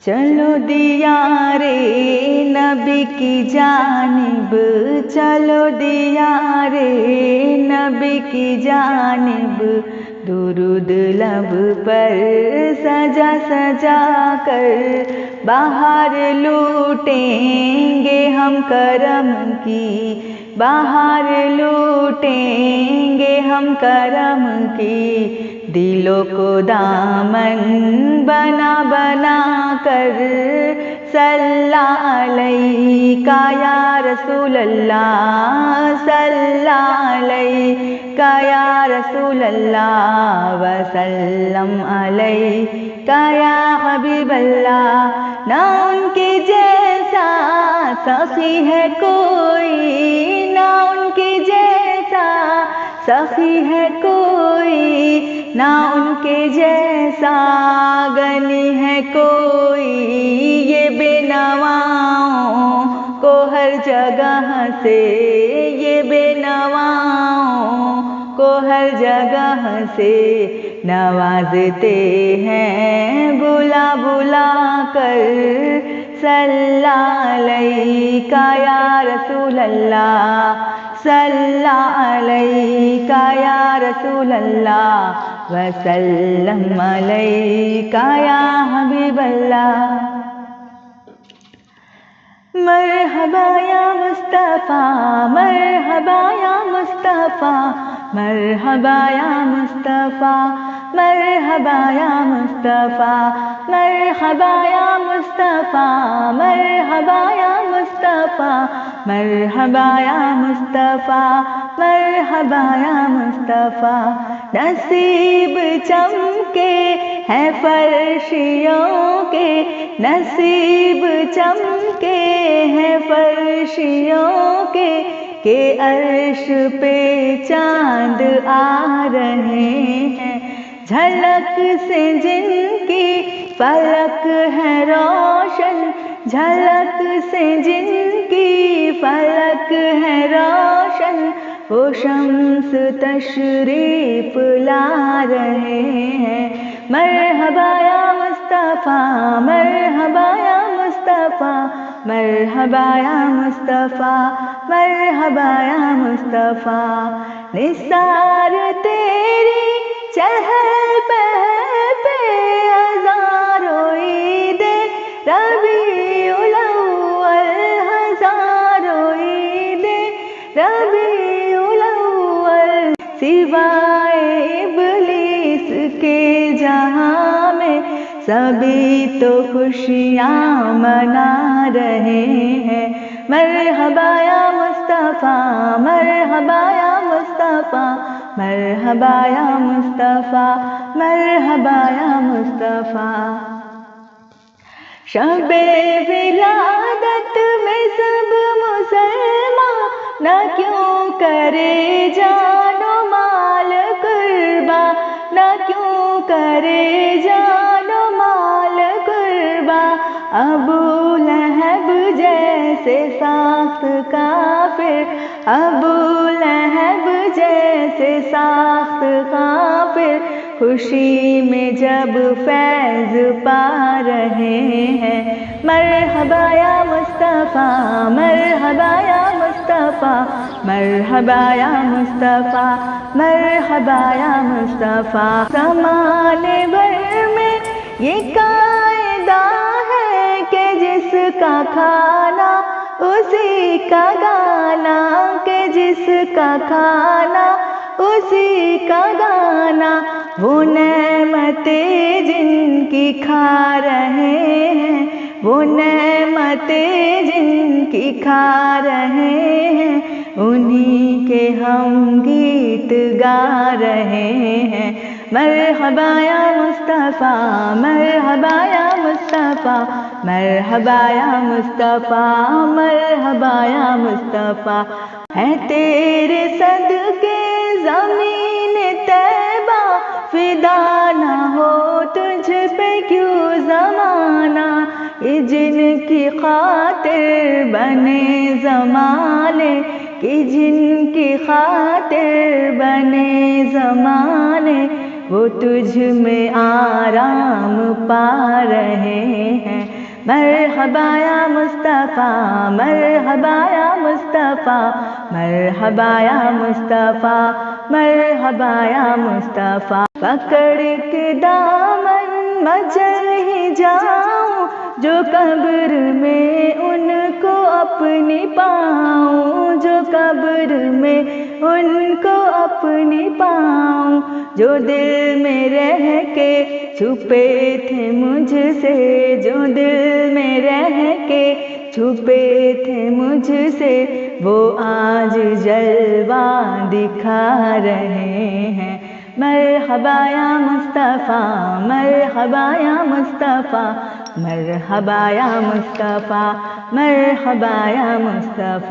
چلو دیارے نبی کی جانب، چلو دیارے نبی کی جانب، درود لب پر سجا سجا کر بہار لوٹیں گے ہم کرم کی، بہار لوٹیں گے ہم کرم کی، دلوں کو دامن بنا بنا کر صلی علیکہ یا رسول اللہ، صلی علیکہ یا رسول اللہ، وسلم علیکہ یا حبیب اللہ۔ نہ ان کے جیسا سخی ہے کوئی، نہ ان کے جیسا سخی ہے کوئی، نہ ان کے جیسا غنی ہے کوئی، یہ بے نواؤں کو ہر جگہ سے، یہ بے نواؤں کو ہر جگہ سے نوازتے ہیں بلا بلا کر، صلی علیکہ یا رسول اللہ، صلی علیکہ یا رسول اللہ، وسلم علیکہ یا حبیب اللہ۔ مرحبا یا مصطفیٰ، مرحبا یا مصطفیٰ، مرحبا یا مصطفیٰ، مرحبا یا مصطفیٰ، مرحبا یا مصطفیٰ، مرحبا یا مصطفیٰ، مرحبا یا مصطفیٰ، مرحبا یا مصطفیٰ۔ نصیب چمکے ہیں فرشیوں کے، نصیب چمکے ہیں فرشیوں کے، کہ عرش پہ چاند آ رہے ہیں، جھلک سے جن کی فلک ہے روشن، جھلک سے جن کی فلک ہے روشن، وہ شمس تشریف لا رہے ہیں۔ مرحبا یا مصطفیٰ، مرحبا یا مصطفیٰ، مرحبا یا مصطفیٰ، مرحبا یا مصطفیٰ۔ نثار تیری چہل پہل پہ ہزاروں عید ربیع الاول، ہزاروں عید ربیع الاول، سوائے ابلیس کے جہاں میں سبھی تو خوشیاں منا رہے ہیں۔ مرحبا یا مصطفیٰ، مرحبا یا مصطفیٰ، مرحبا یا مصطفیٰ، مرحبا یا مصطفیٰ۔ شب ولادت میں سب مسلمان نہ کیوں کرے جان و مال قربا، نہ کیوں کرے جان و مال قربا، ابو لہب جیسے ساخت کافر، ابو لہب جیسے ساخت کافر، خوشی میں جب فیض پا رہے ہیں۔ مرحبا یا مصطفیٰ، مرحبا یا مصطفیٰ، مرحبا یا مصطفیٰ، مرحبا یا مصطفیٰ۔ زمانے بھر میں یہ قاعدہ ہے کہ جس کا کھانا اسی کا گانا، کہ جس کا کھانا اسی کا گانا، وہ نعمتیں جن کی کھا رہے ہیں، وہ نعمتیں جن کی کھا رہے ہیں، انہی کے ہم گیت گا رہے ہیں۔ مرحبا یا مصطفیٰ، مرحبا یا مصطفیٰ، مرحبا یا مصطفیٰ، مرحبا یا مصطفیٰ۔ ہے تیرے صدقے زمین طیبہ، فدا نہ ہو تجھ پہ کیوں زمانہ، یہ جن کی خاطر بنے زمانے، کہ جن کی خاطر بنے زمانے، وہ تجھ میں آرام پا رہے ہیں۔ مرحبا یا مصطفیٰ، مرحبا یا مصطفیٰ، مرحبا یا مصطفیٰ، مرحبا یا مصطفیٰ۔ پکڑ کے دامن مچل ہی جاؤں، جو قبر میں ان کو اپنی پاؤں، جو قبر میں ان کو اپنی پاؤں، جو دل میں رہ کے چھپے تھے مجھ سے، جو دل میں رہ کے چھپے تھے مجھ سے، وہ آج جلوہ دکھا رہے ہیں۔ مرحبا یا مصطفیٰ، مرحبا یا مصطفیٰ، مرحبا یا مصطفیٰ، مرحبا یا مصطفیٰ۔